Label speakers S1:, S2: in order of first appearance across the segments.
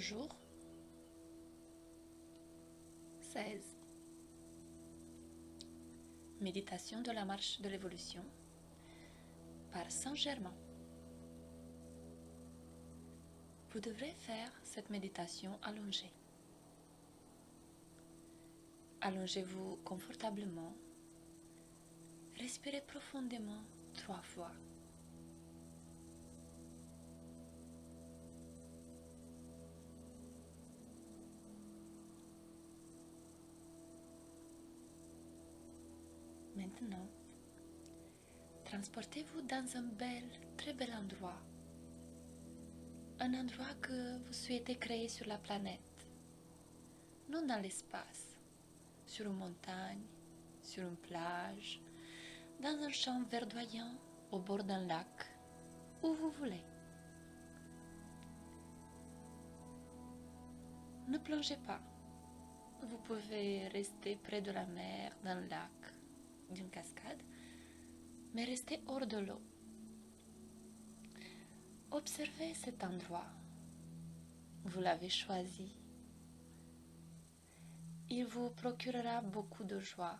S1: Jour 16. Méditation de la marche de l'évolution par Saint-Germain. Vous devrez faire cette méditation allongée. Allongez-vous confortablement. Respirez profondément 3 fois. Maintenant, transportez-vous dans un très bel endroit. Un endroit que vous souhaitez créer sur la planète. Non dans l'espace, sur une montagne, sur une plage, dans un champ verdoyant, au bord d'un lac, où vous voulez. Ne plongez pas. Vous pouvez rester près de la mer, d'un lac, d'une cascade, mais restez hors de l'eau. Observez cet endroit. Vous l'avez choisi. Il vous procurera beaucoup de joie,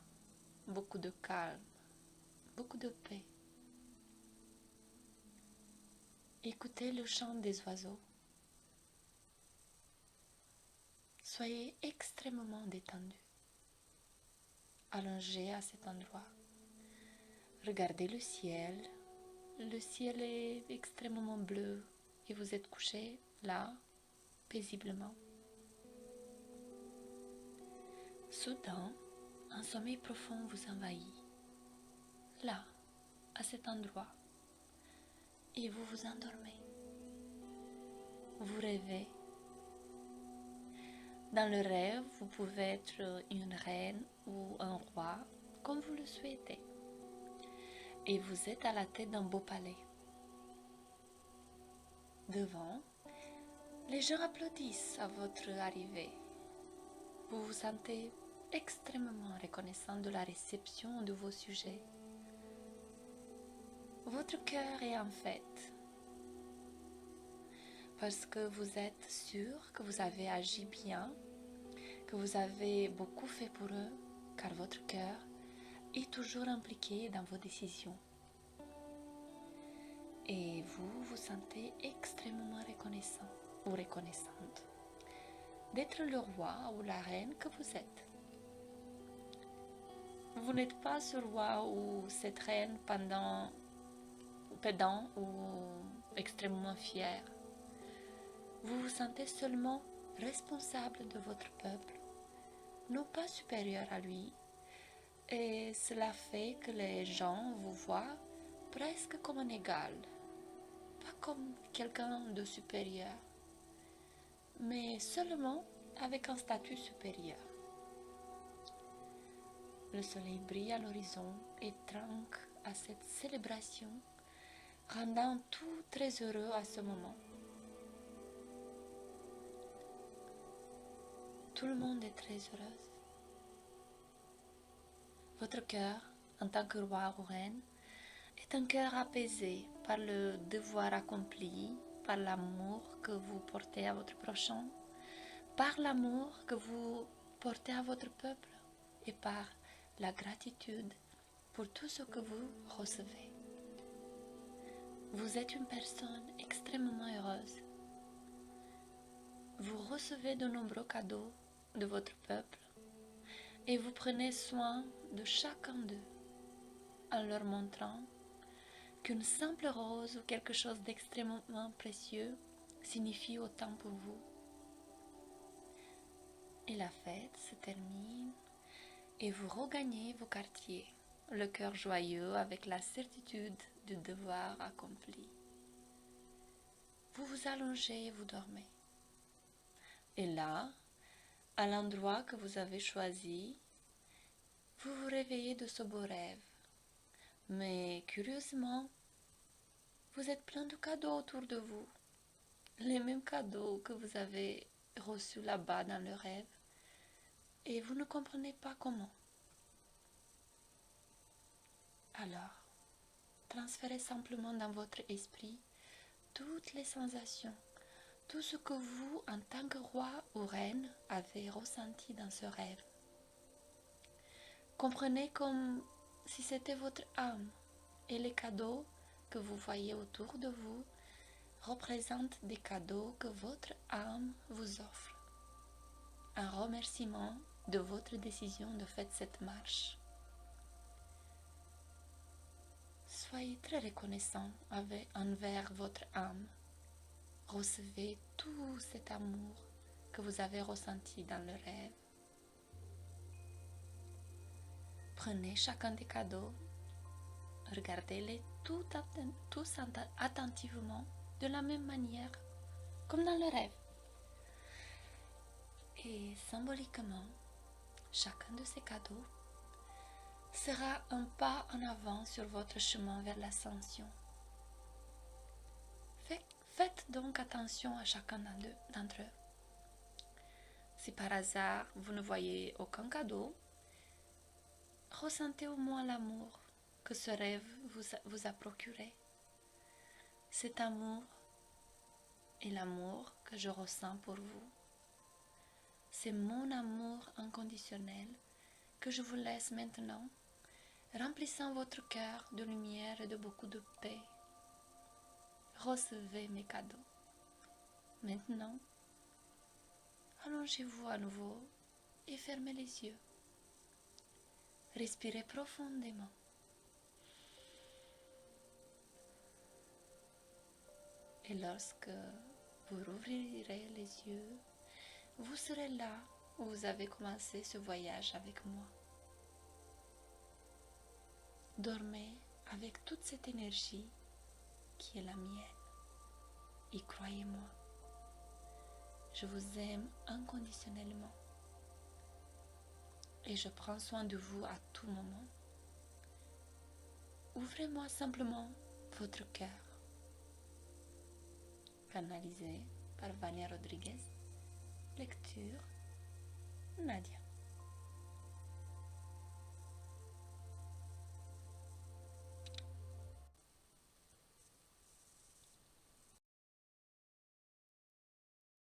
S1: beaucoup de calme, beaucoup de paix. Écoutez le chant des oiseaux. Soyez extrêmement détendu. Allongé à cet endroit. Regardez le ciel. Le ciel est extrêmement bleu et vous êtes couché là, paisiblement. Soudain, un sommeil profond vous envahit. Là, à cet endroit. Et vous vous endormez. Vous rêvez. Dans le rêve, vous pouvez être une reine ou un roi, comme vous le souhaitez. Et vous êtes à la tête d'un beau palais. Devant, les gens applaudissent à votre arrivée. Vous vous sentez extrêmement reconnaissant de la réception de vos sujets. Votre cœur est en fête. Parce que vous êtes sûr que vous avez agi bien, que vous avez beaucoup fait pour eux, car votre cœur est toujours impliqué dans vos décisions. Et vous vous sentez extrêmement reconnaissant ou reconnaissante d'être le roi ou la reine que vous êtes. Vous n'êtes pas ce roi ou cette reine pédant ou extrêmement fier. Vous vous sentez seulement responsable de votre peuple, non pas supérieur à lui, et cela fait que les gens vous voient presque comme un égal, pas comme quelqu'un de supérieur, mais seulement avec un statut supérieur. Le soleil brille à l'horizon et trinque à cette célébration, rendant tout très heureux à ce moment. Tout le monde est très heureuse. Votre cœur, en tant que roi ou reine, est un cœur apaisé par le devoir accompli, par l'amour que vous portez à votre prochain, par l'amour que vous portez à votre peuple et par la gratitude pour tout ce que vous recevez. Vous êtes une personne extrêmement heureuse. Vous recevez de nombreux cadeaux de votre peuple et vous prenez soin de chacun d'eux en leur montrant qu'une simple rose ou quelque chose d'extrêmement précieux signifie autant pour vous. Et la fête se termine et vous regagnez vos quartiers, le cœur joyeux avec la certitude du devoir accompli. Vous vous allongez et vous dormez. Et là, à l'endroit que vous avez choisi, vous vous réveillez de ce beau rêve. Mais curieusement, vous êtes plein de cadeaux autour de vous. Les mêmes cadeaux que vous avez reçus là-bas dans le rêve. Et vous ne comprenez pas comment. Alors, transférez simplement dans votre esprit toutes les sensations, tout ce que vous, en tant que roi ou reine, avez ressenti dans ce rêve. Comprenez comme si c'était votre âme et les cadeaux que vous voyez autour de vous représentent des cadeaux que votre âme vous offre. Un remerciement de votre décision de faire cette marche. Soyez très reconnaissant envers votre âme. Recevez tout cet amour que vous avez ressenti dans le rêve. Prenez chacun des cadeaux, regardez-les tous attentivement de la même manière, comme dans le rêve. Et symboliquement, chacun de ces cadeaux sera un pas en avant sur votre chemin vers l'ascension. Faites donc attention à chacun d'entre eux. Si par hasard vous ne voyez aucun cadeau, ressentez au moins l'amour que ce rêve vous a procuré. Cet amour est l'amour que je ressens pour vous. C'est mon amour inconditionnel que je vous laisse maintenant, remplissant votre cœur de lumière et de beaucoup de paix. Recevez mes cadeaux. Maintenant, allongez-vous à nouveau et fermez les yeux. Respirez profondément. Et lorsque vous rouvrirez les yeux, vous serez là où vous avez commencé ce voyage avec moi. Dormez avec toute cette énergie qui est la mienne. Et croyez-moi, je vous aime inconditionnellement. Et je prends soin de vous à tout moment. Ouvrez-moi simplement votre cœur. Canalisé par Vania Rodriguez. Lecture Nadia.